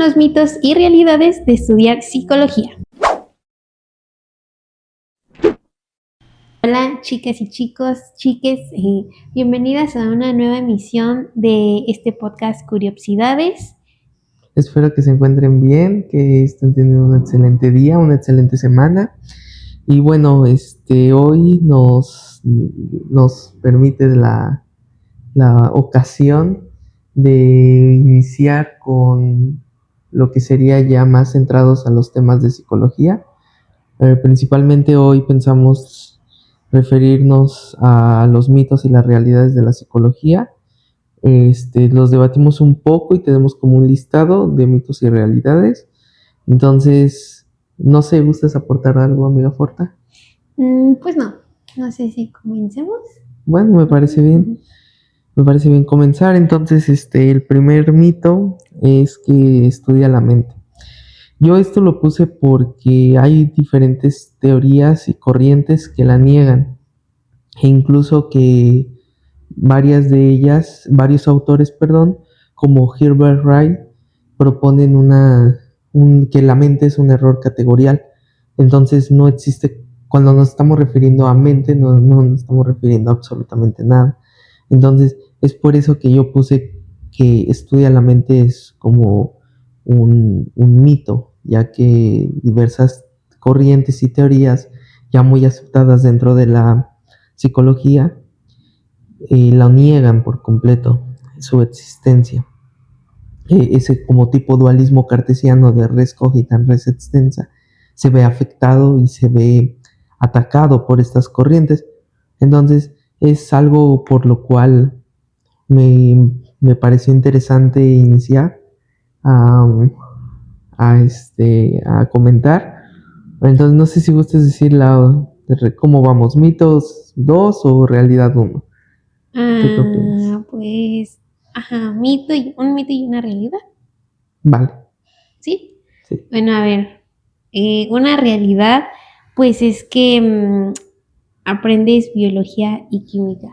los mitos y realidades de estudiar psicología. Hola chicas y chicos, chiques, bienvenidas a una nueva emisión de este podcast Curiosidades. Espero que se encuentren bien, que estén teniendo un excelente día, una excelente semana. Y bueno, hoy nos permite la ocasión de iniciar con lo que sería ya más centrados a los temas de psicología. Principalmente hoy pensamos referirnos a los mitos y las realidades de la psicología. Los debatimos un poco y tenemos como un listado de mitos y realidades. Entonces, no sé, ¿gustas aportar algo, amiga Forta? Pues no sé si comencemos. Bueno, me parece bien. Me parece bien comenzar. Entonces, el primer mito es que estudia la mente. Yo esto lo puse porque hay diferentes teorías y corrientes que la niegan, e incluso que varios autores, como Herbert Wright, proponen que la mente es un error categorial. Entonces no existe, cuando nos estamos refiriendo a mente, no nos estamos refiriendo a absolutamente nada. Entonces es por eso que yo puse que estudia la mente es como un mito, ya que diversas corrientes y teorías ya muy aceptadas dentro de la psicología la niegan por completo su existencia. Ese como tipo dualismo cartesiano de res cogitan res extensa se ve afectado y se ve atacado por estas corrientes. Entonces es algo por lo cual me pareció interesante iniciar a, a comentar. Entonces no sé si gustes decir cómo vamos, mitos 2 o realidad 1. ¿Tú qué opinas? Pues, un mito y una realidad, Vale, ¿sí? sí. Bueno, a ver, una realidad, pues es que aprendes biología y química.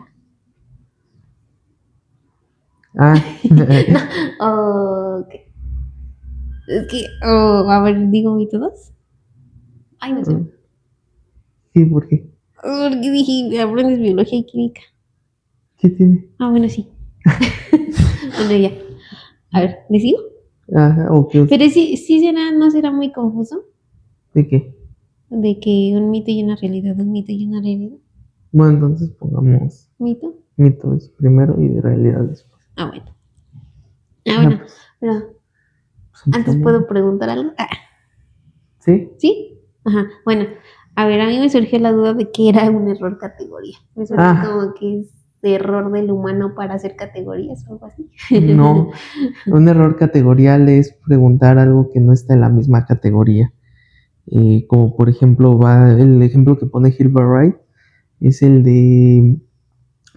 Ah, Ok. Es que, a ver, digo mito dos. Ay, no sé. sí, ¿por qué? Porque dije, aprendes biología y química. ¿Qué tiene? Bueno, sí. Bueno, ya. A ver, ¿le sigo? Ajá, ok, Pero sí no será muy confuso ¿de qué? de que un mito y una realidad, un mito y una realidad. Bueno, entonces pongamos ¿Mito? mitos primero y realidad después. Bueno. Ah, Bueno, pues, pero antes empezamos. puedo preguntar algo. ¿Sí? ¿Sí? Ajá. Bueno, a ver, a mí me surgió la duda de que era un error categoría. Me suena como que es error del humano para hacer categorías o algo así. No, un error categorial es preguntar algo que no está en la misma categoría. Como por ejemplo, el ejemplo que pone Hilbert Wright es el de,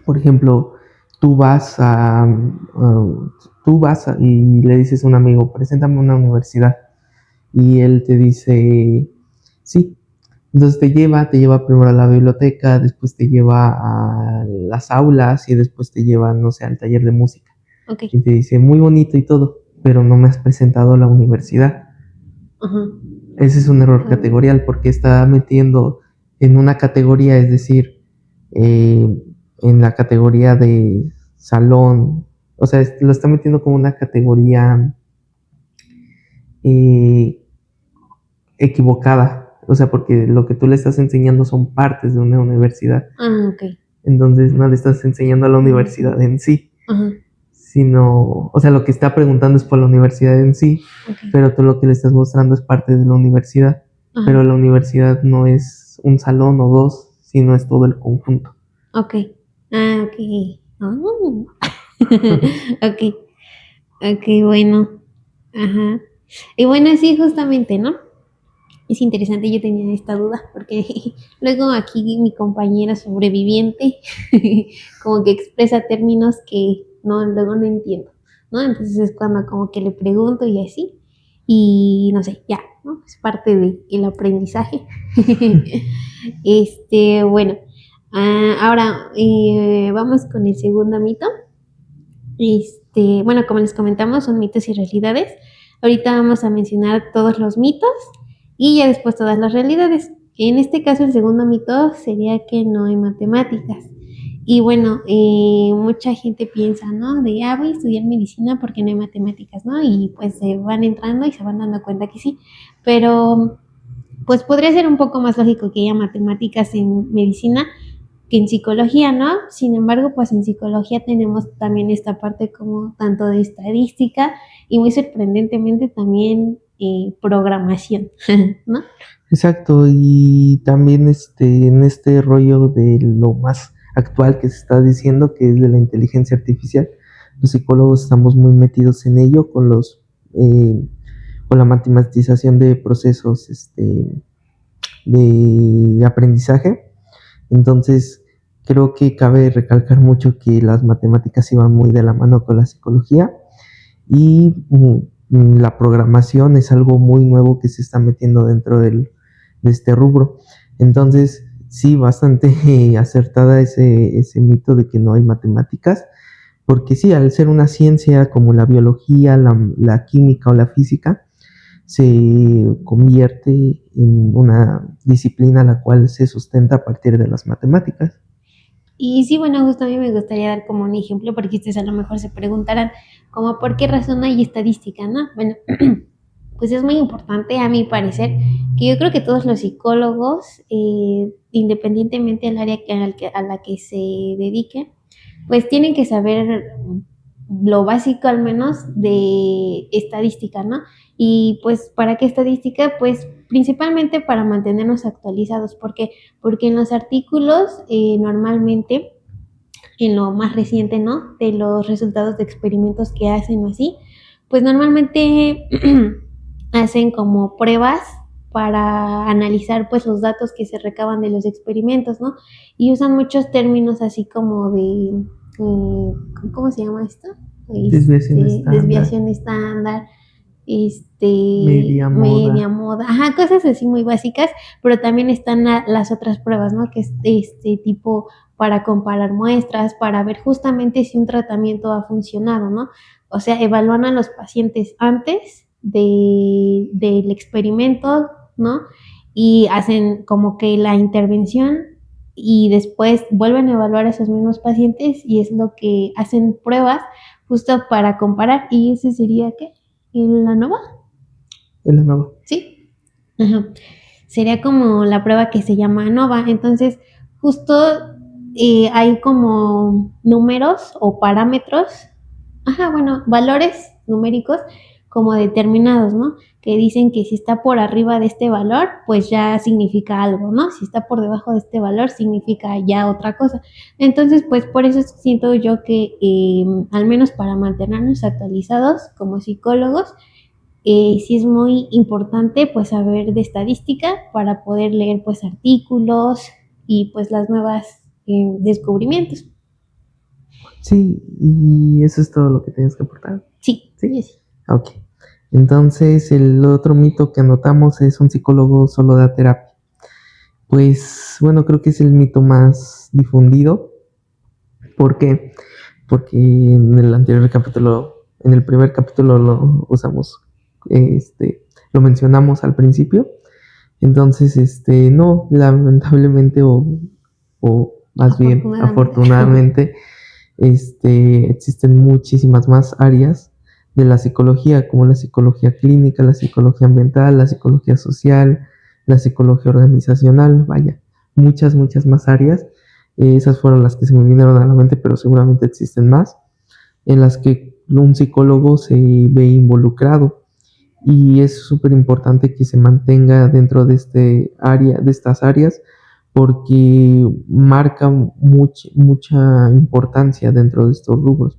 por ejemplo, tú vas a, y le dices a un amigo, preséntame una universidad, y él te dice, sí. Entonces te lleva primero a la biblioteca, después te lleva a las aulas y después te lleva, no sé, al taller de música. Ok. Y te dice, muy bonito y todo, pero no me has presentado a la universidad. Ajá. Ese es un error categorial porque está metiendo en una categoría, es decir, en la categoría de salón, o sea, lo está metiendo como una categoría eh, equivocada. O sea, porque lo que tú le estás enseñando son partes de una universidad. Ok. Entonces no le estás enseñando a la universidad en sí, Ajá. sino, o sea, lo que está preguntando es por la universidad en sí, Ok. pero tú lo que le estás mostrando es parte de la universidad. Ajá. Pero la universidad no es un salón o dos, sino es todo el conjunto. Ok. Ok. Oh. Ok. Ok, bueno. Ajá. Y bueno, sí, justamente, ¿no? Es interesante, yo tenía esta duda, porque luego aquí mi compañera sobreviviente como que expresa términos que luego no entiendo, ¿no? Entonces es cuando como que le pregunto y así, y no sé, ya, ¿no? Es parte del aprendizaje. Bueno, ahora vamos con el segundo mito. Bueno, como les comentamos, son mitos y realidades. Ahorita vamos a mencionar todos los mitos y ya después todas las realidades. En este caso, el segundo mito sería que no hay matemáticas. Y bueno, mucha gente piensa, ¿no? De, voy a estudiar medicina porque no hay matemáticas, ¿no? Y pues se van entrando y se van dando cuenta que sí. Pero pues podría ser un poco más lógico que haya matemáticas en medicina que en psicología, ¿no? Sin embargo, pues en psicología tenemos también esta parte como tanto de estadística y muy sorprendentemente también programación, ¿no? Exacto, y también en este rollo de lo más actual que se está diciendo, que es de la inteligencia artificial, los psicólogos estamos muy metidos en ello eh, con la matematización de procesos de aprendizaje. Entonces, creo que cabe recalcar mucho que las matemáticas iban muy de la mano con la psicología y la programación es algo muy nuevo que se está metiendo dentro de este rubro. Entonces, sí, bastante acertada ese mito de que no hay matemáticas, porque sí, al ser una ciencia como la biología, la química o la física, se convierte en una disciplina la cual se sustenta a partir de las matemáticas. Y sí, bueno, justo a mí me gustaría dar como un ejemplo, porque ustedes a lo mejor se preguntarán, como por qué razón hay estadística, ¿no? Bueno, pues es muy importante a mi parecer, que yo creo que todos los psicólogos, independientemente del área a la que se dediquen, pues tienen que saber lo básico al menos de estadística, ¿no? Y pues, ¿para qué estadística? Pues principalmente para mantenernos actualizados, porque en los artículos normalmente, en lo más reciente, ¿no? De los resultados de experimentos que hacen o así, pues normalmente hacen como pruebas para analizar pues los datos que se recaban de los experimentos, ¿no? Y usan muchos términos así como de, ¿cómo se llama esto? Desviación estándar, Desviación estándar, media media moda. moda, ajá, cosas así muy básicas, pero también están las otras pruebas, ¿no? Que es tipo para comparar muestras, para ver justamente si un tratamiento ha funcionado, ¿no? O sea, evalúan a los pacientes antes del experimento, ¿no? Y hacen como que la intervención y después vuelven a evaluar a esos mismos pacientes y es lo que hacen pruebas justo para comparar. ¿Y ese sería qué? ¿En la nova? Es la nueva. Sí. Ajá. Sería como la prueba que se llama ANOVA. Entonces, justo hay como números o parámetros, ajá, bueno, valores numéricos como determinados, ¿no? Que dicen que si está por arriba de este valor, pues ya significa algo, ¿no? Si está por debajo de este valor, significa ya otra cosa. Entonces, pues por eso siento yo que, al menos para mantenernos actualizados como psicólogos, sí es muy importante pues saber de estadística para poder leer pues artículos y pues las nuevas descubrimientos. Sí, y eso es todo lo que tienes que aportar. Sí, ¿Sí? sí, sí. Ok. Entonces, el otro mito que anotamos es un psicólogo solo da terapia. Pues bueno, creo que es el mito más difundido. ¿Por qué? Porque en el primer capítulo lo usamos, lo mencionamos al principio. Entonces, no, lamentablemente o más bien afortunadamente, existen muchísimas más áreas de la psicología, como la psicología clínica, la psicología ambiental, la psicología social, la psicología organizacional, vaya, muchas más áreas. Esas fueron las que se me vinieron a la mente, pero seguramente existen más, en las que un psicólogo se ve involucrado. Y es súper importante que se mantenga dentro de de estas áreas, porque marca mucha importancia dentro de estos rubros.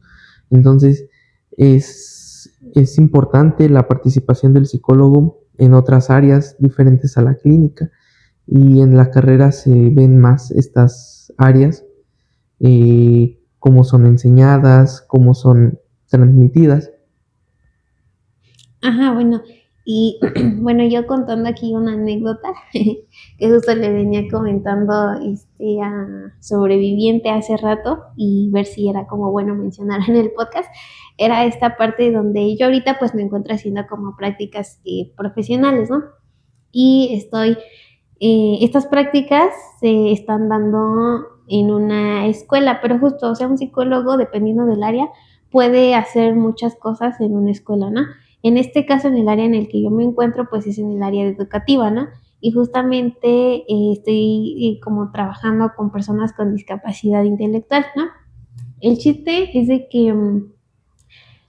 Entonces, es importante la participación del psicólogo en otras áreas diferentes a la clínica, y en la carrera se ven más estas áreas, cómo son enseñadas, cómo son transmitidas. Ajá, bueno, y bueno, yo contando aquí una anécdota que justo le venía comentando a sobreviviente hace rato y ver si era como bueno mencionar en el podcast. era esta parte donde yo ahorita pues me encuentro haciendo como prácticas profesionales, ¿no? Y estas prácticas se están dando en una escuela, pero justo, o sea, un psicólogo, dependiendo del área, puede hacer muchas cosas en una escuela, ¿no? En este caso, en el área en el que yo me encuentro, pues es en el área educativa, ¿no? Y justamente estoy como trabajando con personas con discapacidad intelectual, ¿no? El chiste es de que,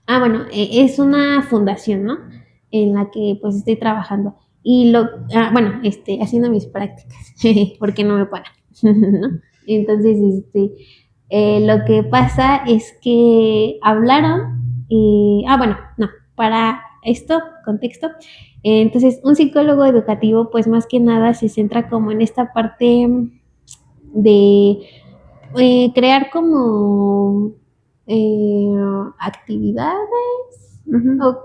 bueno, es una fundación, ¿no? En la que pues estoy trabajando. Y bueno, haciendo mis prácticas, porque no me pagan, ¿no? Entonces, lo que pasa es que hablaron, bueno, no, para esto, contexto, entonces un psicólogo educativo pues más que nada se centra como en esta parte de crear como eh, actividades, Ujú. o,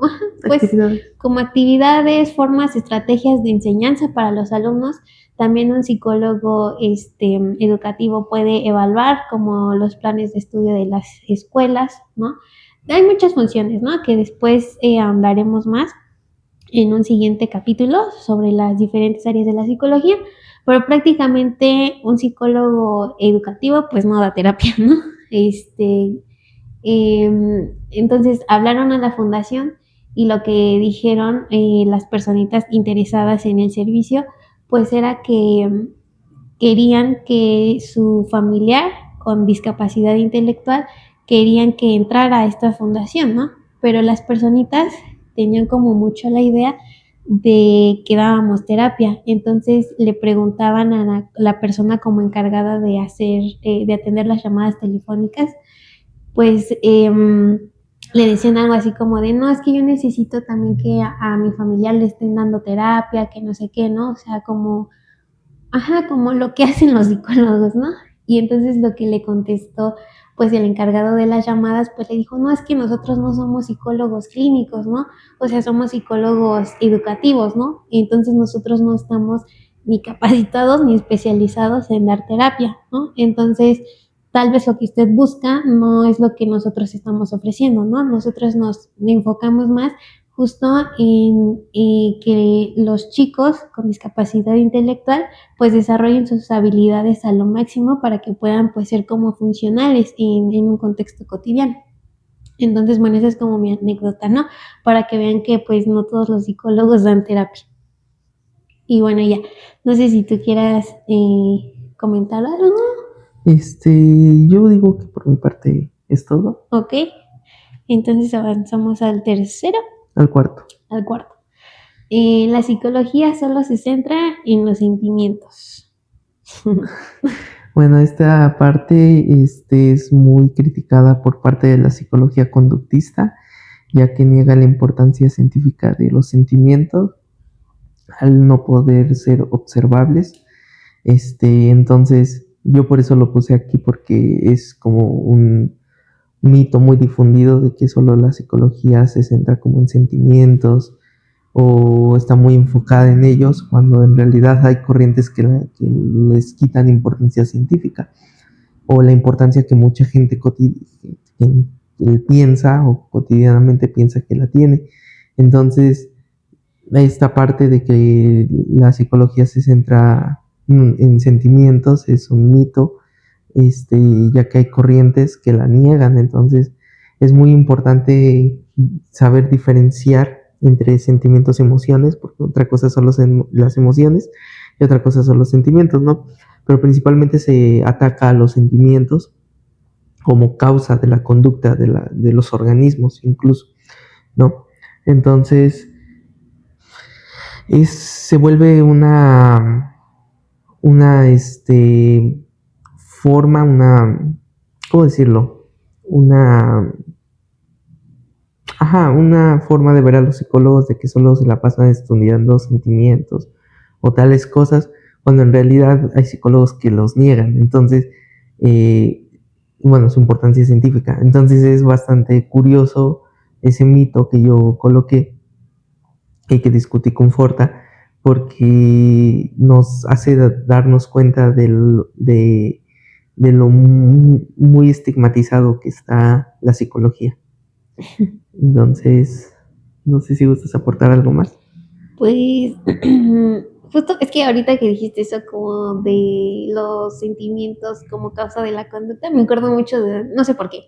pues Actividades. como actividades, formas, estrategias de enseñanza para los alumnos. También un psicólogo educativo puede evaluar como los planes de estudio de las escuelas, ¿no? Hay muchas funciones, ¿no? Que después ahondaremos más en un siguiente capítulo sobre las diferentes áreas de la psicología, pero prácticamente un psicólogo educativo pues no da terapia, ¿no? Entonces hablaron a la fundación y lo que dijeron las personitas interesadas en el servicio pues era que querían que su familiar con discapacidad intelectual querían que entrara a esta fundación, ¿no? Pero las personitas tenían como mucho la idea de que dábamos terapia, entonces le preguntaban a la persona como encargada de de atender las llamadas telefónicas, pues le decían algo así como de, no, es que yo necesito también que a mi familiar le estén dando terapia, que no sé qué, ¿no? O sea, como ajá, como lo que hacen los psicólogos, ¿no? Y entonces lo que le contestó, pues el encargado de las llamadas, pues le dijo, no, es que nosotros no somos psicólogos clínicos, ¿no? O sea, somos psicólogos educativos, ¿no? Y entonces nosotros no estamos ni capacitados ni especializados en dar terapia, ¿no? Entonces, tal vez lo que usted busca no es lo que nosotros estamos ofreciendo, ¿no? Nosotros nos enfocamos más justo en que los chicos con discapacidad intelectual pues desarrollen sus habilidades a lo máximo para que puedan pues ser como funcionales en un contexto cotidiano. Entonces, bueno, esa es como mi anécdota, ¿no? Para que vean que pues no todos los psicólogos dan terapia. Y bueno, ya, no sé si tú quieras comentar algo. Yo digo que por mi parte es todo. Ok, entonces avanzamos al tercero, Al cuarto. al cuarto. La psicología solo se centra en los sentimientos. Bueno, esta parte es muy criticada por parte de la psicología conductista, ya que niega la importancia científica de los sentimientos al no poder ser observables. Entonces, yo por eso lo puse aquí, porque es como un mito muy difundido de que solo la psicología se centra como en sentimientos o está muy enfocada en ellos, cuando en realidad hay corrientes que les quitan importancia científica o la importancia que mucha gente piensa o cotidianamente piensa que la tiene. Entonces, esta parte de que la psicología se centra en sentimientos es un mito, ya que hay corrientes que la niegan. Entonces es muy importante saber diferenciar entre sentimientos y emociones, porque otra cosa son las emociones y otra cosa son los sentimientos, ¿no? Pero principalmente se ataca a los sentimientos como causa de la conducta de los organismos incluso, ¿no? Entonces se vuelve una forma, ¿cómo decirlo? Una forma de ver a los psicólogos de que solo se la pasan estudiando sentimientos o tales cosas, cuando en realidad hay psicólogos que los niegan. Entonces, bueno, su importancia científica. Entonces es bastante curioso ese mito que yo coloqué y que discutí con Forta, porque nos hace darnos cuenta de lo muy estigmatizado que está la psicología. Entonces, no sé si gustas aportar algo más. Pues justo es que ahorita que dijiste eso como de los sentimientos como causa de la conducta, me acuerdo mucho de, no sé por qué,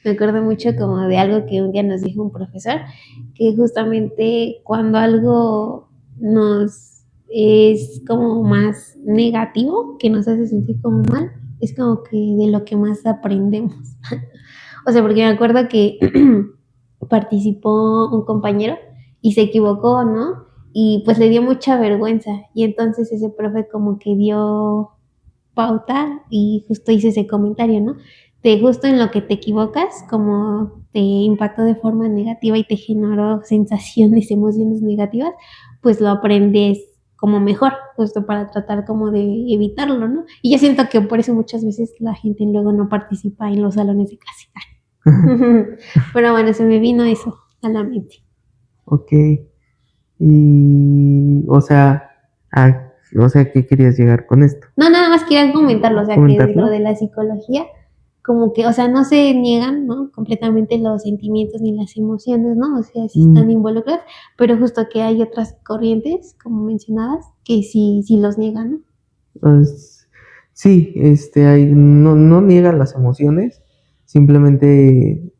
me acuerdo mucho como de algo que un día nos dijo un profesor, que justamente cuando algo nos es como más negativo, que nos hace sentir como mal, es como que de lo que más aprendemos. O sea, porque me acuerdo que participó un compañero y se equivocó, ¿no? Y pues le dio mucha vergüenza. Y entonces ese profe como que dio pauta y justo hice ese comentario, ¿no? De justo en lo que te equivocas, como te impactó de forma negativa y te generó sensaciones, emociones negativas, pues lo aprendes como mejor, justo para tratar como de evitarlo, ¿no? Y yo siento que por eso muchas veces la gente luego no participa en los salones de clase. Pero bueno, se me vino eso a la mente. Ok. Y, o sea, ¿qué querías llegar con esto? No, nada más quería comentarlo, o sea, que dentro ¿Comentarlo? de la psicología, como que, o sea, no se niegan, ¿no? Completamente los sentimientos ni las emociones, ¿no? O sea, sí están Mm, involucradas, pero justo que hay otras corrientes, como mencionabas, que sí los niegan, ¿no? pues, sí, no niegan las emociones, simplemente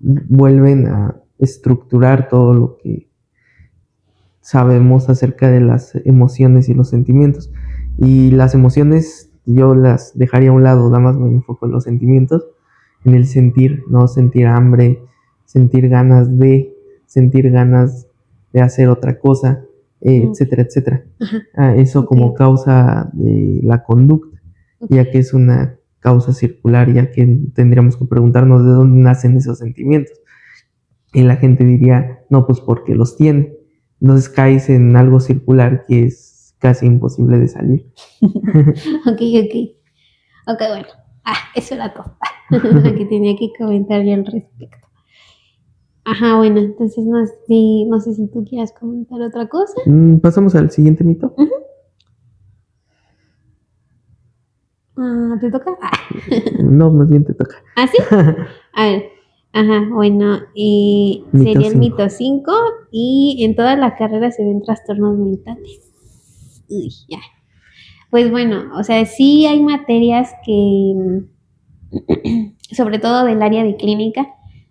vuelven a estructurar todo lo que sabemos acerca de las emociones y los sentimientos. Y las emociones yo las dejaría a un lado, nada más me enfoco en los sentimientos, en el sentir, ¿no? Sentir hambre, sentir ganas sentir ganas de hacer otra cosa, Ok, etcétera, etcétera. ajá, Eso ok, como causa de la conducta, ok. ya que es una causa circular, ya que tendríamos que preguntarnos de dónde nacen esos sentimientos. Y la gente diría, no, pues porque los tiene. Entonces caes en algo circular que es casi imposible de salir. Ok, ok. Ok, bueno. Eso era todo. Que tenía que comentar yo al respecto. Ajá, bueno, entonces no sé si tú quieras comentar otra cosa. Pasamos al siguiente mito. Ujú. ¿Te toca? No, más bien te toca. ¿Ah, sí? A ver, ajá, bueno, y Mito sería el 5. mito 5 y en todas las carreras se ven trastornos mentales. Uy, ya. Pues bueno, o sea, sí hay materias que, sobre todo del área de clínica,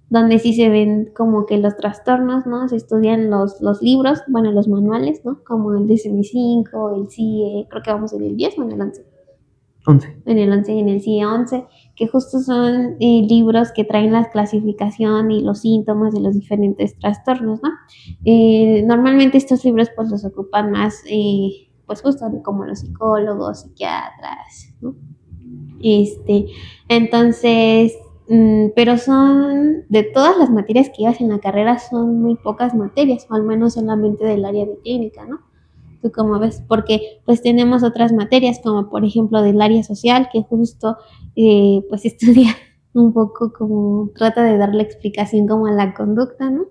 donde sí se ven como que los trastornos, ¿no? Se estudian los libros, bueno, los manuales, ¿no? Como el DSM-5, el CIE, creo que vamos en el 10 o en el 11. 11. En el 11 y en el CIE 11, que justo son libros que traen la clasificación y los síntomas de los diferentes trastornos, ¿no? Normalmente estos libros pues los ocupan más, pues justo como los psicólogos, psiquiatras, ¿no? Este, entonces, pero son, de todas las materias que llevas en la carrera, son muy pocas materias, o al menos solamente del área de clínica, ¿no? ¿Tú cómo ves? Porque pues tenemos otras materias, como por ejemplo del área social, que justo pues estudia un poco como trata de darle explicación como a la conducta, ¿no?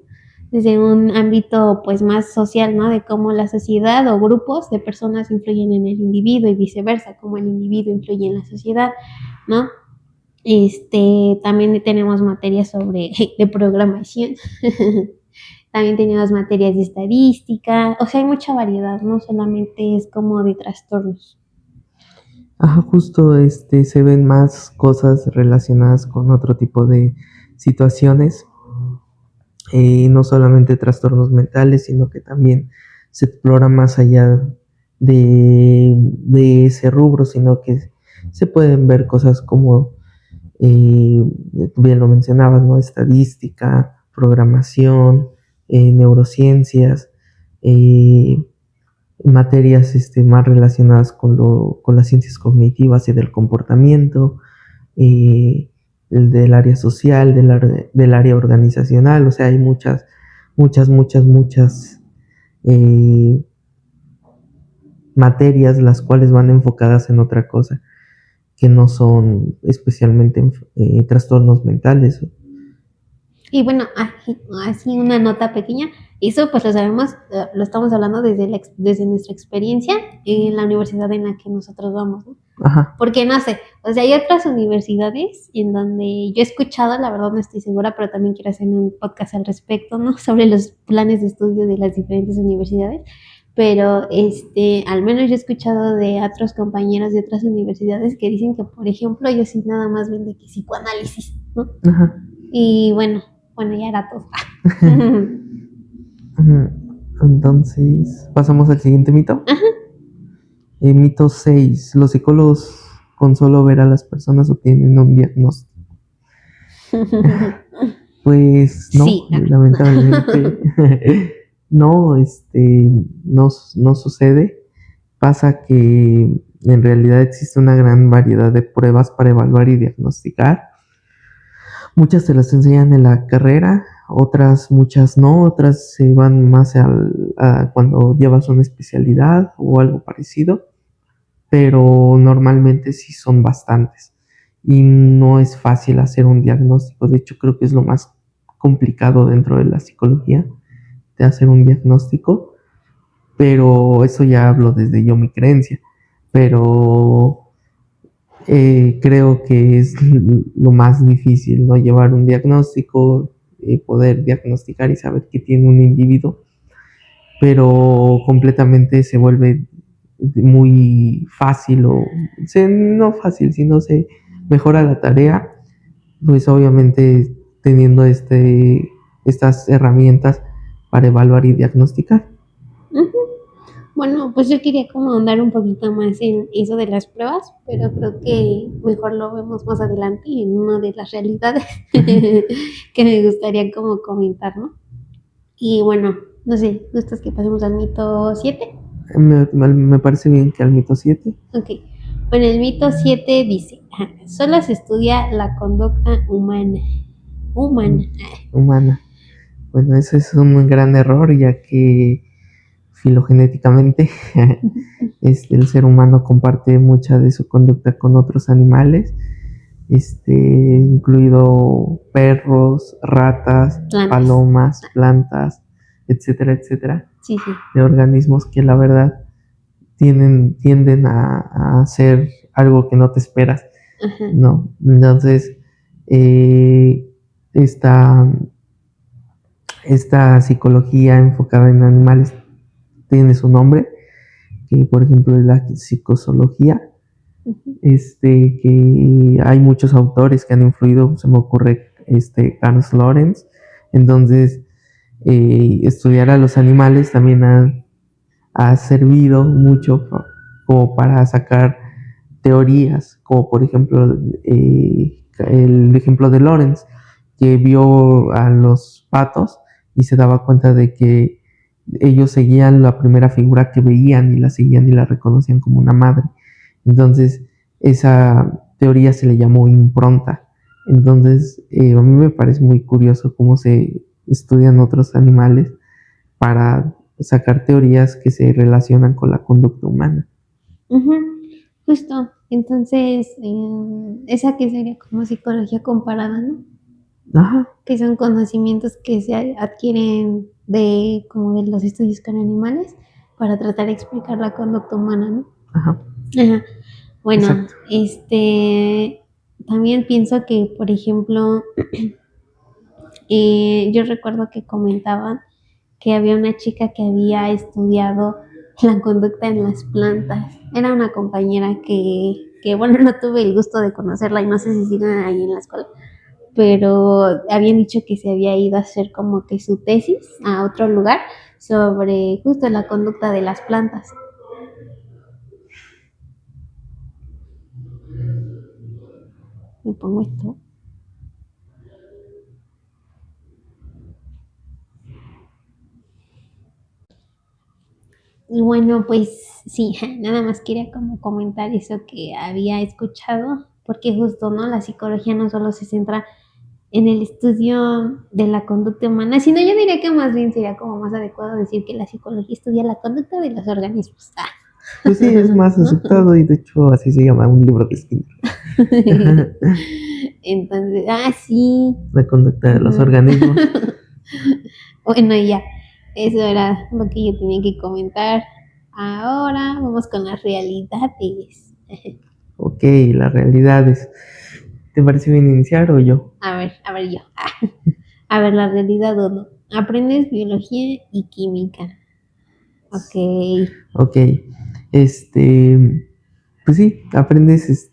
Desde un ámbito pues más social, ¿no? De cómo la sociedad o grupos de personas influyen en el individuo y viceversa, cómo el individuo influye en la sociedad, ¿no? También tenemos materias sobre de programación. También tenemos materias de estadística, o sea, hay mucha variedad, no solamente es como de trastornos. Ajá, justo se ven más cosas relacionadas con otro tipo de situaciones, no solamente trastornos mentales, sino que también se explora más allá de ese rubro, sino que se pueden ver cosas como, eh, bien lo mencionabas, ¿no? Estadística, programación, neurociencias, eh, materias más relacionadas con las ciencias cognitivas y del comportamiento, el del área social, del área organizacional, o sea, hay muchas eh, materias las cuales van enfocadas en otra cosa, que no son especialmente trastornos mentales. Y bueno, así una nota pequeña, eso pues lo sabemos, lo estamos hablando desde nuestra experiencia en la universidad en la que nosotros vamos, ¿no? Ajá. Porque no sé, o sea, hay otras universidades en donde yo he escuchado, la verdad no estoy segura, pero también quiero hacer un podcast al respecto, ¿no? Sobre los planes de estudio de las diferentes universidades. Pero al menos yo he escuchado de otros compañeros de otras universidades que dicen que, por ejemplo, ellos sí nada más ven de que psicoanálisis, ¿no? Ajá. Y bueno, ya era todo. Ujú. Entonces, pasamos al siguiente mito. Ajá. Mito 6. ¿Los psicólogos con solo ver a las personas obtienen un diagnóstico? Pues no, Sí. lamentablemente no, no sucede. Pasa que en realidad existe una gran variedad de pruebas para evaluar y diagnosticar. Muchas te las enseñan en la carrera, muchas no, otras se van más a cuando llevas una especialidad o algo parecido, pero normalmente sí son bastantes y no es fácil hacer un diagnóstico. De hecho, creo que es lo más complicado dentro de la psicología, de hacer un diagnóstico, pero eso ya hablo desde yo mi creencia, pero creo que es lo más difícil, ¿no? Llevar un diagnóstico, poder diagnosticar y saber qué tiene un individuo, pero completamente se vuelve muy fácil no fácil, sino se mejora la tarea, pues obviamente teniendo estas herramientas para evaluar y diagnosticar. Ujú. Bueno, pues yo quería como andar un poquito más en eso de las pruebas, pero creo que mejor lo vemos más adelante en una de las realidades que me gustaría como comentar, ¿no? Y bueno, no sé, ¿gustas que pasemos al mito 7? Me parece bien que al mito 7. Ok. Bueno, el mito 7 dice, solo se estudia la conducta humana. Humana. Humana. Bueno, ese es un gran error, ya que filogenéticamente el ser humano comparte mucha de su conducta con otros animales, incluido perros, ratas, Plantas. palomas, plantas, etcétera, etcétera, Sí, sí. de organismos que la verdad tienden a hacer algo que no te esperas, Ajá. ¿no? Entonces, esta, esta psicología enfocada en animales tiene su nombre, que por ejemplo es la psicozoología, que hay muchos autores que han influido, se me ocurre Carl Lorenz. Entonces, estudiar a los animales también ha servido mucho como para sacar teorías, como por ejemplo el ejemplo de Lorenz, que vio a los patos y se daba cuenta de que ellos seguían la primera figura que veían y la seguían y la reconocían como una madre. Entonces, esa teoría se le llamó impronta. Entonces, a mí me parece muy curioso cómo se estudian otros animales para sacar teorías que se relacionan con la conducta humana. Ujú. Justo. Entonces, esa que sería como psicología comparada, ¿no? Ajá. Que son conocimientos que se adquieren de como de los estudios con animales para tratar de explicar la conducta humana, ¿no? Ajá. Ajá. Bueno, Exacto. también pienso que, por ejemplo, yo recuerdo que comentaban que había una chica que había estudiado la conducta en las plantas. Era una compañera que bueno, no tuve el gusto de conocerla y no sé si siguen ahí en la escuela, pero habían dicho que se había ido a hacer como que su tesis a otro lugar sobre justo la conducta de las plantas. Me pongo esto. Y bueno, pues sí, nada más quería como comentar eso que había escuchado, porque justo, ¿no? La psicología no solo se centra en el estudio de la conducta humana, sino yo diría que más bien sería como más adecuado decir que la psicología estudia la conducta de los organismos. Pues sí, es más ¿No? aceptado y de hecho así se llama un libro de Skinner. Entonces, sí. La conducta de los organismos. Bueno, ya, eso era lo que yo tenía que comentar. Ahora vamos con las realidades. Ok, las realidades. ¿Te parece bien iniciar o yo? A ver yo. A ver, la realidad uno. Aprendes biología y química. Ok. Ok, pues sí, aprendes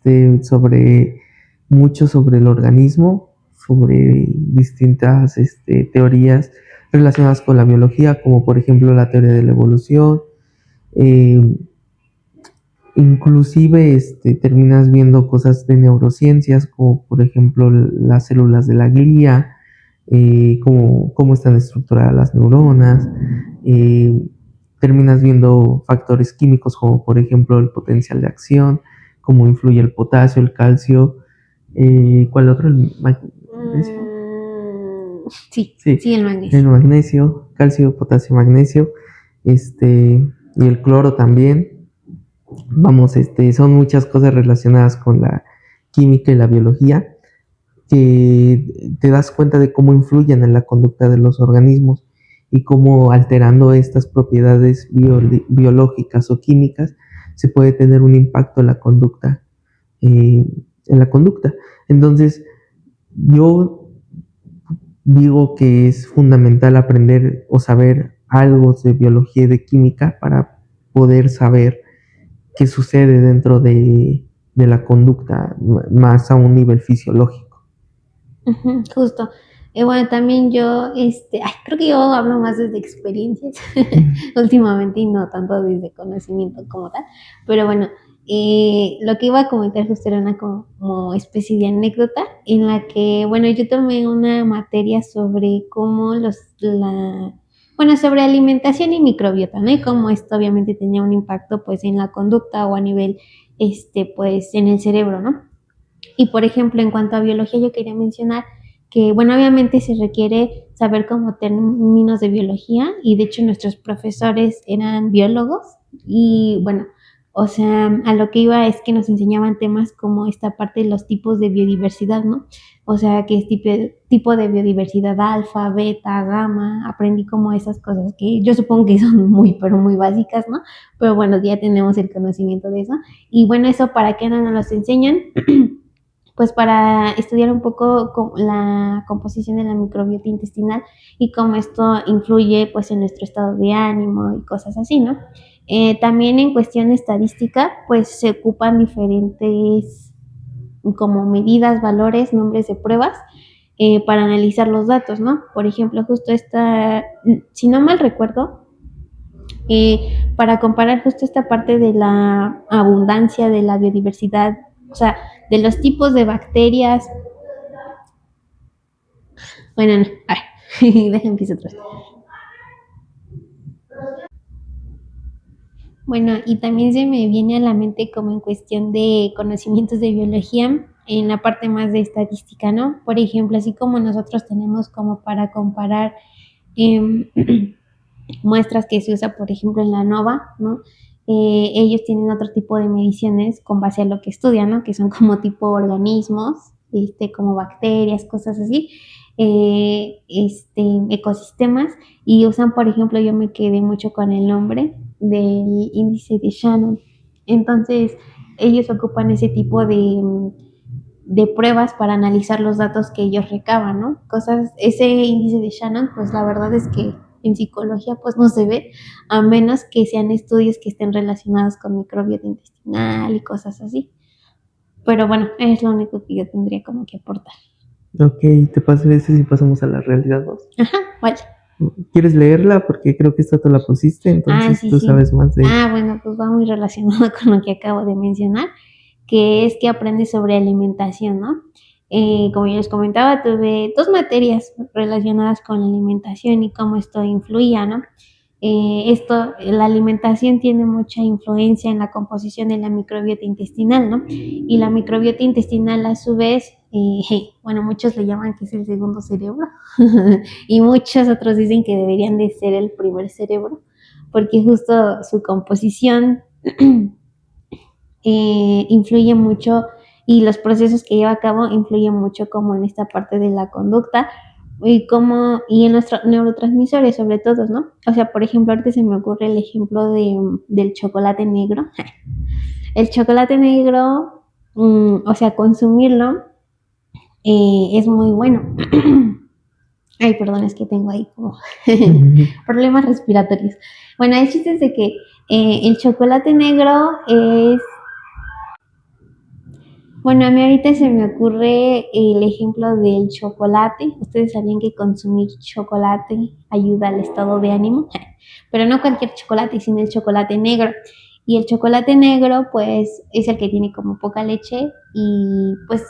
mucho sobre el organismo, sobre distintas teorías relacionadas con la biología, como por ejemplo la teoría de la evolución. eh, Inclusive terminas viendo cosas de neurociencias, como por ejemplo las células de la glía, cómo están estructuradas las neuronas. eh, Terminas viendo factores químicos como por ejemplo el potencial de acción, cómo influye el potasio, el calcio, ¿cuál otro? ¿El magnesio? Sí, Sí, sí, el el magnesio. magnesio, calcio, potasio, magnesio, y el cloro también. Vamos, son muchas cosas relacionadas con la química y la biología que te das cuenta de cómo influyen en la conducta de los organismos y cómo alterando estas propiedades biológicas o químicas se puede tener un impacto en la conducta. Entonces, yo digo que es fundamental aprender o saber algo de biología y de química para poder saber qué sucede dentro de la conducta más a un nivel fisiológico. Ujú, justo. Bueno, también yo, ay, creo que yo hablo más desde experiencias últimamente y no tanto desde conocimiento como tal. Pero bueno, lo que iba a comentar justo era una como especie de anécdota en la que, bueno, yo tomé una materia sobre bueno, sobre alimentación y microbiota, ¿no? Y cómo esto obviamente tenía un impacto pues en la conducta o a nivel, pues en el cerebro, ¿no? Y por ejemplo, en cuanto a biología, yo quería mencionar que, bueno, obviamente se requiere saber como términos de biología y de hecho nuestros profesores eran biólogos y bueno, o sea, a lo que iba es que nos enseñaban temas como esta parte de los tipos de biodiversidad, ¿no? O sea, que es tipo de biodiversidad alfa, beta, gamma, aprendí como esas cosas que yo supongo que son muy, pero muy básicas, ¿no? Pero bueno, ya tenemos el conocimiento de eso. Y bueno, eso para qué no nos los enseñan, pues para estudiar un poco la composición de la microbiota intestinal y cómo esto influye pues en nuestro estado de ánimo y cosas así, ¿no? También en cuestión estadística, pues se ocupan diferentes como medidas, valores, nombres de pruebas para analizar los datos, ¿no? Por ejemplo, justo esta, si no mal recuerdo, para comparar justo esta parte de la abundancia de la biodiversidad, o sea, de los tipos de bacterias. Bueno, no, a ver, deja empiezo otra vez. Bueno, y también se me viene a la mente como en cuestión de conocimientos de biología, en la parte más de estadística, ¿no? Por ejemplo, así como nosotros tenemos como para comparar eh, muestras que se usa, por ejemplo, en la NOVA, ¿no? Ellos tienen otro tipo de mediciones con base a lo que estudian, ¿no? Que son como tipo organismos, como bacterias, cosas así, ecosistemas, y usan, por ejemplo, yo me quedé mucho con el nombre del índice de Shannon. Entonces, ellos ocupan ese tipo de pruebas para analizar los datos que ellos recaban, ¿no? Ese índice de Shannon, pues la verdad es que en psicología pues no se ve, a menos que sean estudios que estén relacionados con microbiota intestinal y cosas así. Pero bueno, es lo único que yo tendría como que aportar. Ok, ¿te parece si pasamos a la realidad 2? Ajá, vale. ¿Quieres leerla? Porque creo que esta tú la pusiste, Ah, entonces sí, tú sí. sabes más de ella. Ah, bueno, pues va muy relacionado con lo que acabo de mencionar, que es que aprendes sobre alimentación, ¿no? Como yo les comentaba, tuve dos materias relacionadas con la alimentación y cómo esto influía, ¿no? La alimentación tiene mucha influencia en la composición de la microbiota intestinal, ¿no? Y la microbiota intestinal a su vez, bueno, muchos le llaman que es el segundo cerebro y muchos otros dicen que deberían de ser el primer cerebro, porque justo su composición influye mucho y los procesos que lleva a cabo influyen mucho como en esta parte de la conducta y en nuestros neurotransmisores sobre todo, ¿no? O sea, por ejemplo, ahorita se me ocurre el ejemplo del chocolate negro. El chocolate negro o sea, consumirlo es muy bueno. Ay, perdón, es que tengo ahí como problemas respiratorios. Bueno, el chiste es de que el chocolate negro es... Bueno, a mí ahorita se me ocurre el ejemplo del chocolate. Ustedes sabían que consumir chocolate ayuda al estado de ánimo, pero no cualquier chocolate, sino el chocolate negro. Y el chocolate negro, pues, es el que tiene como poca leche y, pues,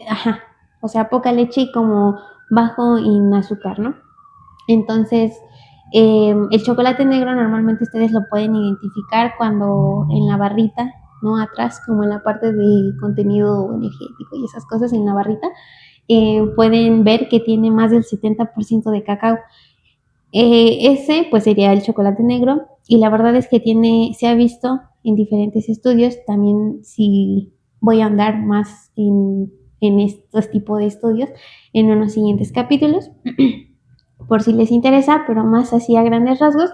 ajá, o sea, poca leche y como bajo en azúcar, ¿no? Entonces, el chocolate negro normalmente ustedes lo pueden identificar cuando en la barrita, ¿no? Atrás, como en la parte de contenido energético y esas cosas en la barrita, pueden ver que tiene más del 70% de cacao. Ese pues sería el chocolate negro y la verdad es que se ha visto en diferentes estudios, también si voy a andar más en estos tipos de estudios en unos siguientes capítulos por si les interesa, pero más así a grandes rasgos,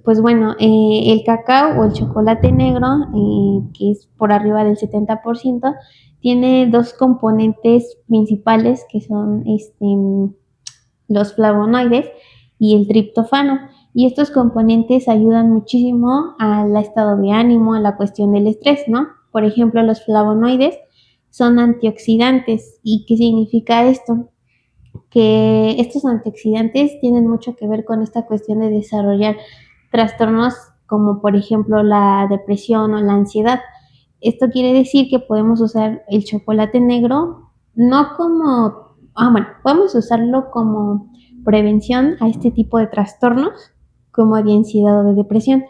pues bueno, el cacao o el chocolate negro, que es por arriba del 70%, tiene dos componentes principales que son los flavonoides y el triptófano. Y estos componentes ayudan muchísimo al estado de ánimo, a la cuestión del estrés, ¿no? Por ejemplo, los flavonoides son antioxidantes. ¿Y qué significa esto? Que estos antioxidantes tienen mucho que ver con esta cuestión de desarrollar trastornos como por ejemplo la depresión o la ansiedad. Esto quiere decir que podemos usar el chocolate negro no como, bueno, podemos usarlo como prevención a este tipo de trastornos como de ansiedad o de depresión.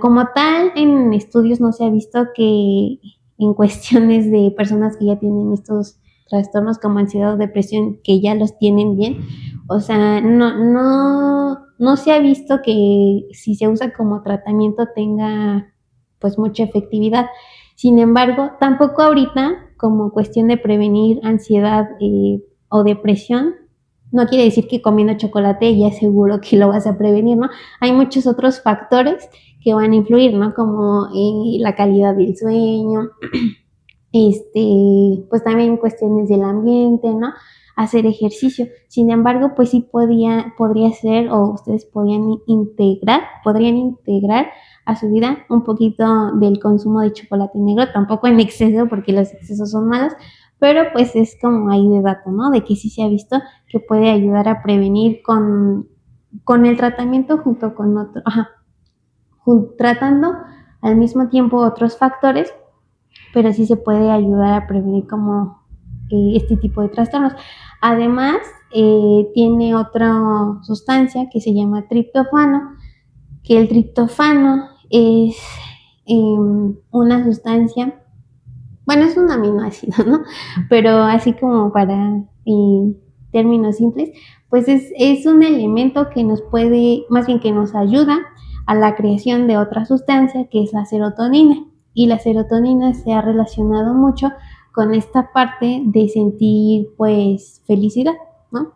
Como tal, en estudios no se ha visto que en cuestiones de personas que ya tienen estos trastornos como ansiedad o depresión, que ya los tienen bien, o sea, no se ha visto que si se usa como tratamiento tenga pues mucha efectividad. Sin embargo, tampoco ahorita como cuestión de prevenir ansiedad o depresión, no quiere decir que comiendo chocolate ya seguro que lo vas a prevenir, ¿no? Hay muchos otros factores que van a influir, ¿no? Como la calidad del sueño, pues también cuestiones del ambiente, ¿no? Hacer ejercicio. Sin embargo, pues sí podría ser, o ustedes podrían integrar a su vida un poquito del consumo de chocolate negro, tampoco en exceso, porque los excesos son malos, pero pues es como ahí de dato, ¿no? De que sí se ha visto que puede ayudar a prevenir con el tratamiento junto con otro, tratando al mismo tiempo otros factores, pero sí se puede ayudar a prevenir como este tipo de trastornos. Además, tiene otra sustancia que se llama triptófano, que el triptófano es una sustancia, bueno, es un aminoácido, ¿no? Pero así como para términos simples, pues es un elemento que nos puede, más bien que nos ayuda a la creación de otra sustancia que es la serotonina. Y la serotonina se ha relacionado mucho con esta parte de sentir pues felicidad, ¿no?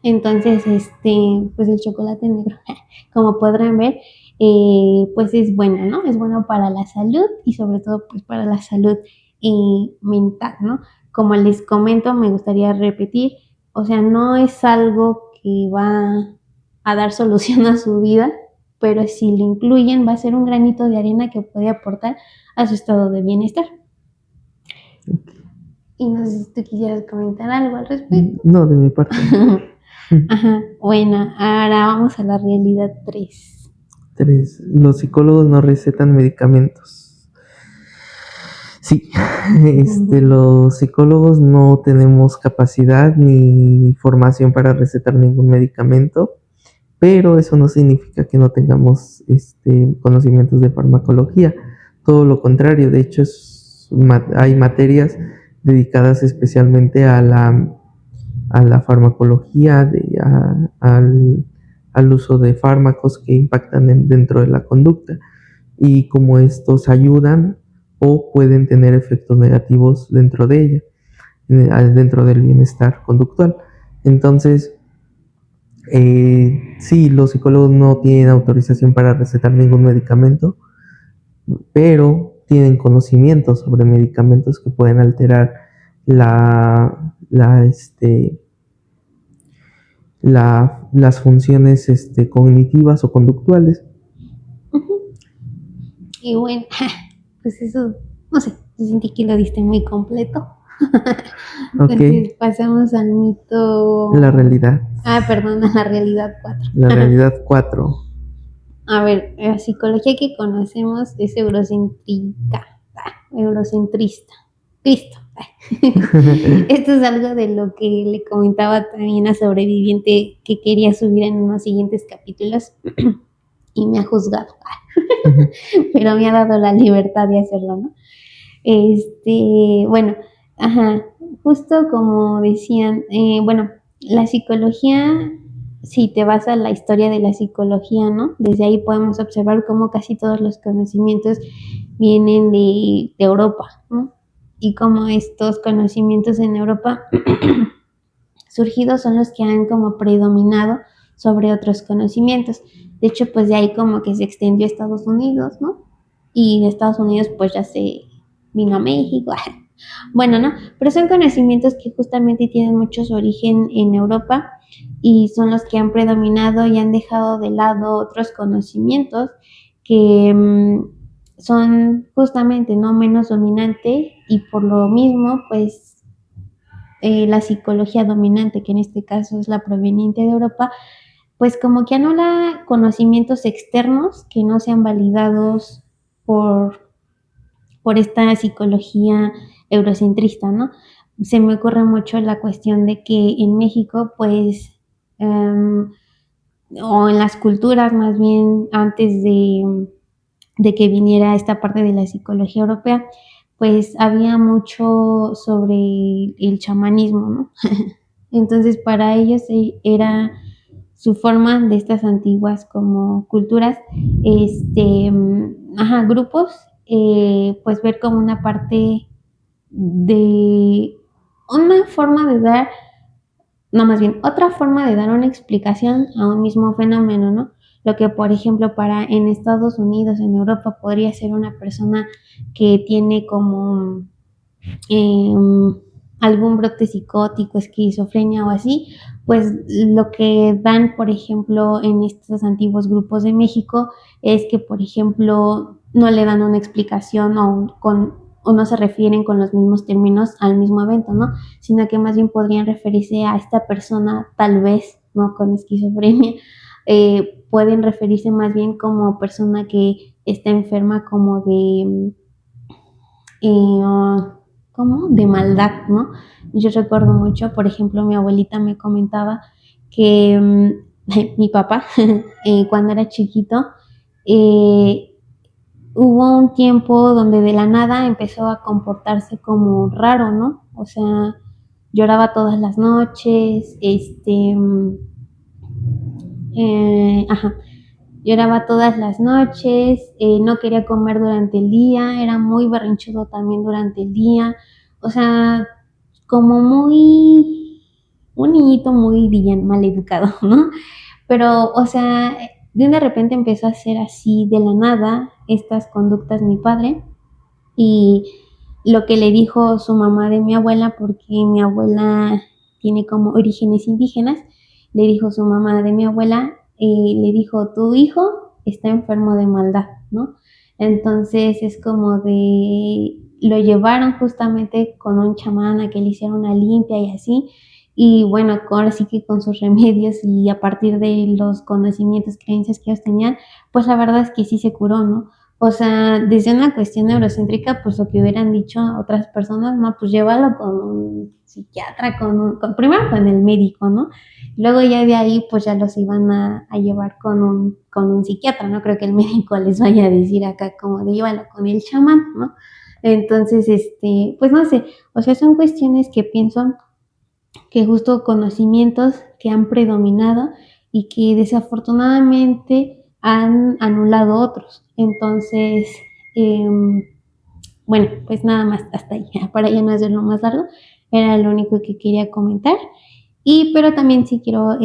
Entonces, pues el chocolate negro, como podrán ver, pues es bueno, ¿no? Es bueno para la salud y sobre todo pues para la salud mental, ¿no? Como les comento, me gustaría repetir, o sea, no es algo que va a dar solución a su vida, pero si lo incluyen va a ser un granito de arena que puede aportar a su estado de bienestar. Y no sé si tú quisieras comentar algo al respecto. No, de mi parte. Ajá, bueno, ahora vamos a la realidad 3. 3. Los psicólogos no recetan medicamentos. Sí, los psicólogos no tenemos capacidad ni formación para recetar ningún medicamento, pero eso no significa que no tengamos conocimientos de farmacología. Todo lo contrario, de hecho hay materias dedicadas especialmente a la farmacología, al uso de fármacos que impactan dentro de la conducta y cómo estos ayudan o pueden tener efectos negativos dentro de ella, dentro del bienestar conductual. Entonces, sí, los psicólogos no tienen autorización para recetar ningún medicamento, pero tienen conocimiento sobre medicamentos que pueden alterar la, las funciones cognitivas o conductuales. Y bueno, pues eso, no sé, sentí que lo diste muy completo. Entonces Ok, pasamos al mito. la realidad. Perdón, a la realidad 4. La realidad 4. A ver, la psicología que conocemos es eurocentrista. Cristo. Esto es algo de lo que le comentaba también a Sobreviviente que quería subir en unos siguientes capítulos y me ha juzgado, pero me ha dado la libertad de hacerlo, ¿no? Bueno, ajá, justo como decían, bueno, la psicología, si te vas a la historia de la psicología, ¿no? Desde ahí podemos observar cómo casi todos los conocimientos vienen de Europa, ¿no? Y cómo estos conocimientos en Europa surgidos son los que han como predominado sobre otros conocimientos. De hecho, pues de ahí como que se extendió a Estados Unidos, ¿no? Y de Estados Unidos pues ya se vino a México. Bueno, ¿no? Pero son conocimientos que justamente tienen mucho su origen en Europa y son los que han predominado y han dejado de lado otros conocimientos que son justamente no menos dominante y por lo mismo pues la psicología dominante, que en este caso es la proveniente de Europa, pues como que anula conocimientos externos que no sean validados por, por esta psicología eurocentrista, ¿no? Se me ocurre mucho la cuestión de que en México, pues, o en las culturas más bien antes de que viniera esta parte de la psicología europea, pues había mucho sobre el chamanismo, ¿no? Entonces para ellos era su forma de estas antiguas como culturas, grupos, pues ver como una parte de una forma de dar, no, más bien otra forma de dar una explicación a un mismo fenómeno, ¿no? Lo que, por ejemplo, para en Estados Unidos, en Europa, podría ser una persona que tiene como eh, algún brote psicótico, esquizofrenia o así, pues lo que dan, por ejemplo, en estos antiguos grupos de México es que, por ejemplo, no le dan una explicación o no se refieren con los mismos términos al mismo evento, ¿no? Sino que más bien podrían referirse a esta persona, tal vez, ¿no? Con esquizofrenia, pueden referirse más bien como persona que está enferma como de ¿cómo? De maldad, ¿no? Yo recuerdo mucho, por ejemplo, mi abuelita me comentaba que mi papá, cuando era chiquito, eh, hubo un tiempo donde de la nada empezó a comportarse como raro, ¿no? O sea, lloraba todas las noches, ajá, lloraba todas las noches, no quería comer durante el día, era muy berrinchudo también durante el día, o sea, como muy, un niñito muy bien mal educado, ¿no? Pero, o sea, de repente empezó a hacer así de la nada estas conductas mi padre y lo que le dijo su mamá de mi abuela, porque mi abuela tiene como orígenes indígenas, le dijo su mamá de mi abuela, le dijo, tu hijo está enfermo de maldad, ¿no? Entonces es como de, lo llevaron justamente con un chamán a que le hiciera una limpia y así, y bueno, ahora sí que con sus remedios y a partir de los conocimientos, creencias que ellos tenían, pues la verdad es que sí se curó, ¿no? O sea, desde una cuestión eurocéntrica, pues lo que hubieran dicho otras personas, no, pues llévalo con un psiquiatra, primero con el médico, ¿no? Luego ya de ahí, pues ya los iban a llevar con un psiquiatra, no creo que el médico les vaya a decir acá como de llévalo con el chamán, ¿no? Entonces, pues no sé, o sea, son cuestiones que pienso que justo conocimientos que han predominado y que desafortunadamente han anulado otros. Entonces, eh, bueno, pues nada más hasta ahí, para ya no hacerlo más largo, era lo único que quería comentar. Y pero también sí quiero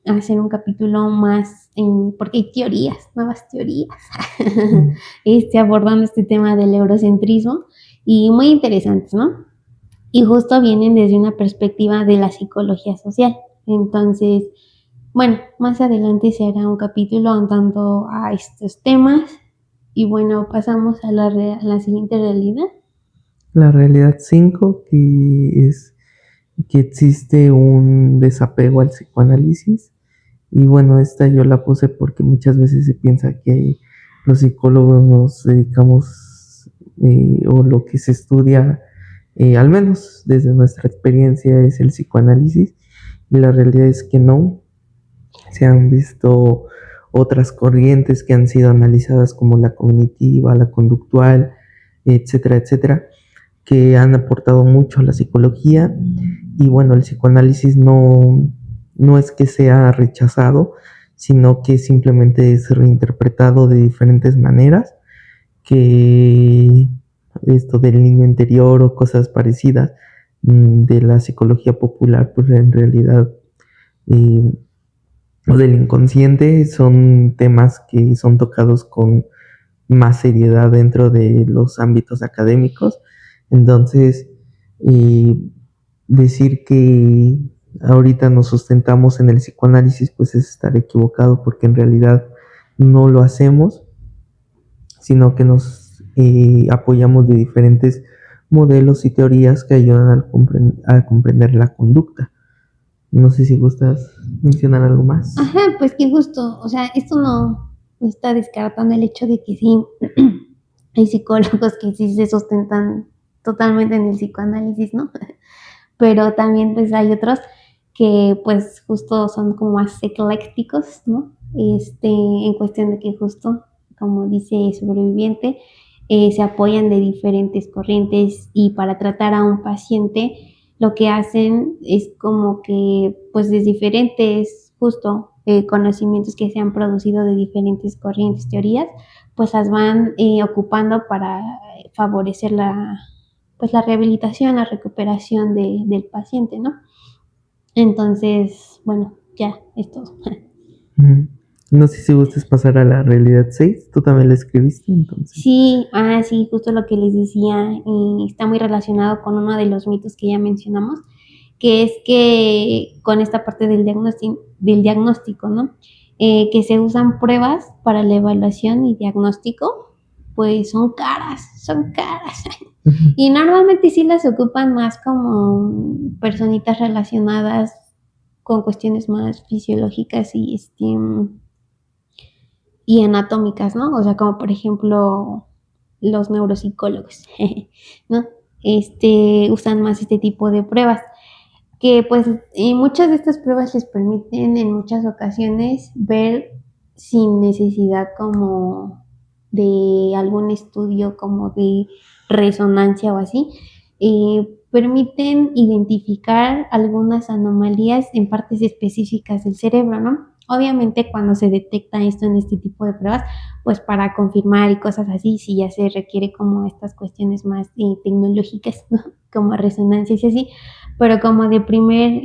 hacer un capítulo más, porque hay teorías, nuevas teorías, abordando este tema del eurocentrismo y muy interesantes, ¿no? Y justo vienen desde una perspectiva de la psicología social. Entonces, bueno, más adelante se hará un capítulo andando a estos temas. Y bueno, pasamos a a la siguiente realidad. La realidad 5 que es que existe un desapego al psicoanálisis. Y bueno, esta yo la puse porque muchas veces se piensa que los psicólogos nos dedicamos, o lo que se estudia, al menos desde nuestra experiencia, es el psicoanálisis. Y la realidad es que no. Se han visto otras corrientes que han sido analizadas como la cognitiva, la conductual, etcétera, etcétera, que han aportado mucho a la psicología. Y bueno, el psicoanálisis no es que sea rechazado, sino que simplemente es reinterpretado de diferentes maneras, que esto del niño interior o cosas parecidas de la psicología popular, pues en realidad, eh, o del inconsciente, son temas que son tocados con más seriedad dentro de los ámbitos académicos. Entonces, eh, decir que ahorita nos sustentamos en el psicoanálisis, pues es estar equivocado, porque en realidad no lo hacemos, sino que nos apoyamos de diferentes modelos y teorías que ayudan a comprender la conducta. No sé si gustas mencionar algo más. Ajá, pues que justo, o sea, esto no está descartando el hecho de que sí, hay psicólogos que sí se sustentan totalmente en el psicoanálisis, ¿no? Pero también pues hay otros que pues justo son como más eclécticos, ¿no? En cuestión de que justo, como dice Sobreviviente, se apoyan de diferentes corrientes y para tratar a un paciente lo que hacen es como que pues de diferentes justo conocimientos que se han producido de diferentes corrientes, teorías, pues las van ocupando para favorecer pues la rehabilitación, la recuperación del paciente, ¿no? Entonces, bueno, ya es todo. No sé si gustas pasar a la realidad 6. Tú también la escribiste, entonces. Sí, sí, justo lo que les decía, y está muy relacionado con uno de los mitos que ya mencionamos, que es que con esta parte del diagnóstico, ¿no? Que se usan pruebas para la evaluación y diagnóstico, pues son caras, son caras. Y normalmente sí las ocupan más como personitas relacionadas con cuestiones más fisiológicas y anatómicas, ¿no? O sea, como por ejemplo los neuropsicólogos, ¿no? Usan más este tipo de pruebas, que pues y muchas de estas pruebas les permiten en muchas ocasiones ver sin necesidad como de algún estudio como de resonancia o así, permiten identificar algunas anomalías en partes específicas del cerebro, ¿no? Obviamente cuando se detecta esto en este tipo de pruebas, pues para confirmar y cosas así, sí ya se requiere como estas cuestiones más tecnológicas, ¿no? Como resonancias y así, pero como de primer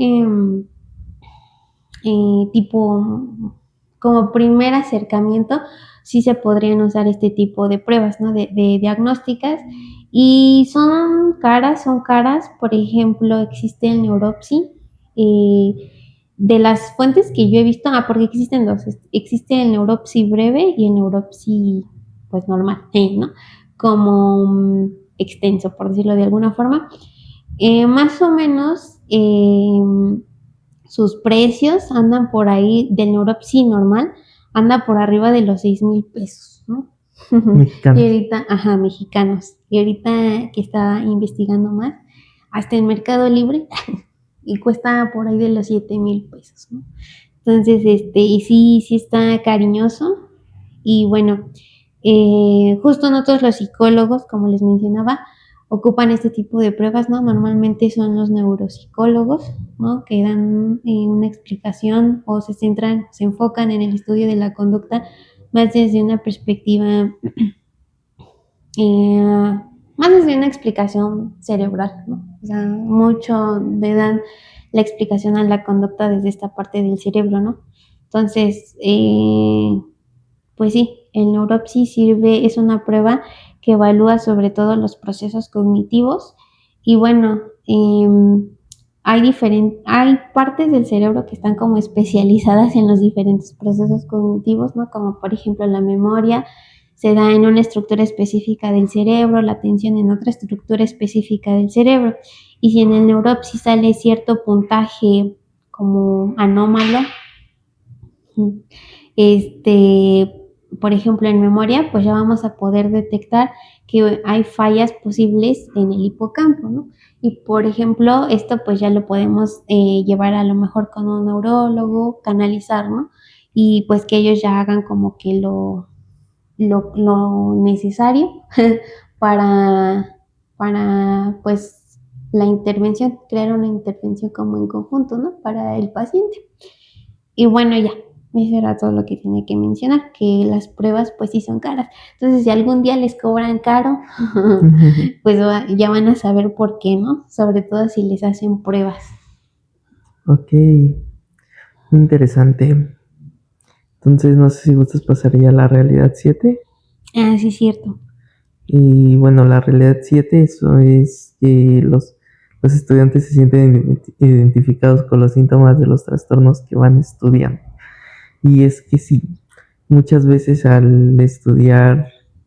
tipo, como primer acercamiento, sí se podrían usar este tipo de pruebas, ¿no? De diagnósticas y son caras, por ejemplo, existe el Neuropsy, de las fuentes que yo he visto, porque existen dos, existe el Neuropsy breve y el Neuropsy, pues normal, ¿no? Como extenso, por decirlo de alguna forma. Más o menos, sus precios andan por ahí, del Neuropsy normal, anda por arriba de los 6,000 pesos, ¿no? Y Mexicanos. ahorita, ajá, mexicanos. Y ahorita que estaba investigando más, hasta en Mercado Libre, y cuesta por ahí de los 7,000 pesos, ¿no? Entonces, y sí está cariñoso. Y bueno, justo nosotros los psicólogos, como les mencionaba, ocupan este tipo de pruebas, ¿no? Normalmente son los neuropsicólogos, ¿no? Que dan una explicación o se enfocan en el estudio de la conducta más desde una perspectiva, más desde una explicación cerebral, ¿no? O sea, mucho le dan la explicación a la conducta desde esta parte del cerebro, ¿no? Entonces, pues sí, el Neuropsy es una prueba que evalúa sobre todo los procesos cognitivos y bueno, hay partes del cerebro que están como especializadas en los diferentes procesos cognitivos, ¿no? Como por ejemplo la memoria se da en una estructura específica del cerebro, la atención en otra estructura específica del cerebro. Y si en el Neuropsy sale cierto puntaje como anómalo, por ejemplo, en memoria, pues ya vamos a poder detectar que hay fallas posibles en el hipocampo, ¿no? Y por ejemplo, esto pues ya lo podemos llevar a lo mejor con un neurólogo, canalizar, ¿no? Y pues que ellos ya hagan como que lo necesario para pues la intervención, crear una intervención como en conjunto, ¿no? Para el paciente. Y bueno, ya, eso era todo lo que tenía que mencionar, que las pruebas pues sí son caras. Entonces, si algún día les cobran caro, pues ya van a saber por qué, ¿no? Sobre todo si les hacen pruebas. Ok, interesante. Entonces, no sé si gustas pasar ya a la realidad 7. Ah, sí, es cierto. Y bueno, la realidad 7 eso es que los estudiantes se sienten identificados con los síntomas de los trastornos que van estudiando. Y es que sí, muchas veces al estudiar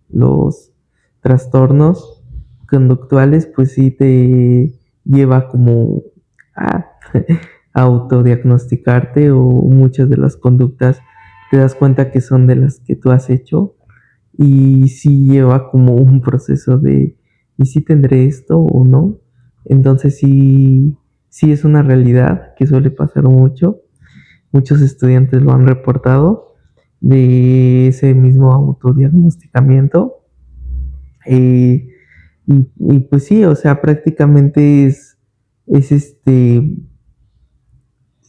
los trastornos conductuales, pues sí te lleva como a autodiagnosticarte, o muchas de las conductas te das cuenta que son de las que tú has hecho, y sí lleva como un proceso de ¿y si tendré esto o no? Entonces sí es una realidad que suele pasar mucho. Muchos estudiantes lo han reportado de ese mismo autodiagnosticamiento. Eh, y pues sí, o sea, prácticamente es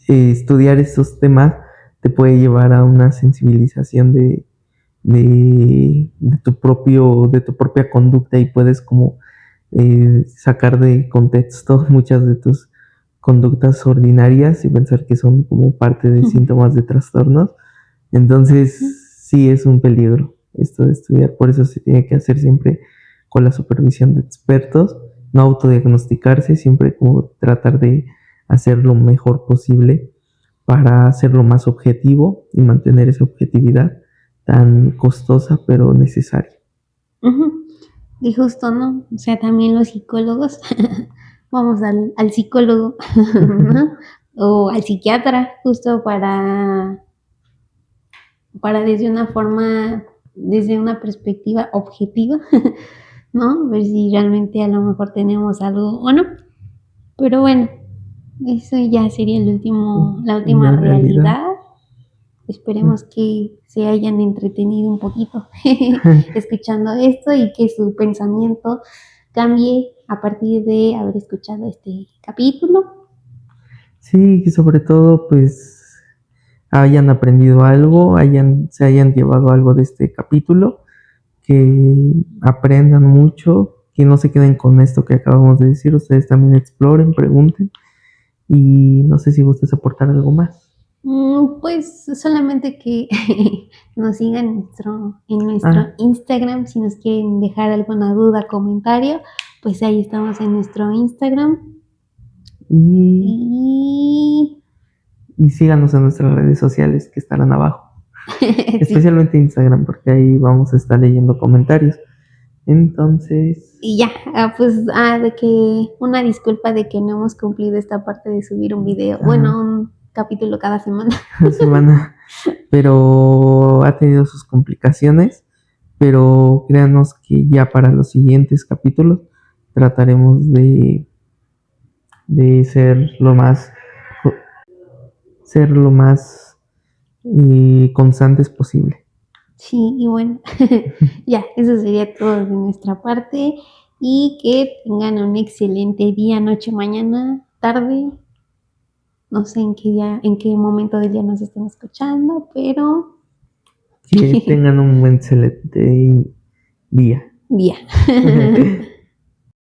estudiar estos temas te puede llevar a una sensibilización de tu propia conducta, y puedes como sacar de contexto muchas de tus conductas ordinarias y pensar que son como parte de síntomas de trastornos. Entonces, sí es un peligro esto de estudiar, por eso se tiene que hacer siempre con la supervisión de expertos, no autodiagnosticarse, siempre como tratar de hacer lo mejor posible para hacerlo más objetivo y mantener esa objetividad tan costosa pero necesaria. Y justo, ¿no? O sea, también los psicólogos, vamos al psicólogo, ¿no? O al psiquiatra, justo para desde una perspectiva objetiva, ¿no? Ver si realmente a lo mejor tenemos algo o no. Pero bueno, eso ya sería la última Una realidad. realidad. Esperemos que se hayan entretenido un poquito escuchando esto y que su pensamiento cambie a partir de haber escuchado este capítulo. Sí, que sobre todo pues hayan aprendido algo, se hayan llevado algo de este capítulo, que aprendan mucho, que no se queden con esto que acabamos de decir, ustedes también exploren, pregunten, y no sé si gustas aportar algo más. Pues solamente que nos sigan en nuestro Ah, Instagram, si nos quieren dejar alguna duda, comentario, pues ahí estamos en nuestro Instagram. y, Y y síganos en nuestras redes sociales que estarán abajo, sí, especialmente Instagram, porque ahí vamos a estar leyendo comentarios. Entonces, y ya, pues de que una disculpa de que no hemos cumplido esta parte de subir un video, bueno, un capítulo cada semana. semana, pero ha tenido sus complicaciones, pero créanos que ya para los siguientes capítulos trataremos de ser lo más constantes posible. Sí, y bueno, ya, eso sería todo de nuestra parte y que tengan un excelente día, noche, mañana, tarde, no sé en qué momento del día nos estén escuchando, pero Que tengan un excelente día. día.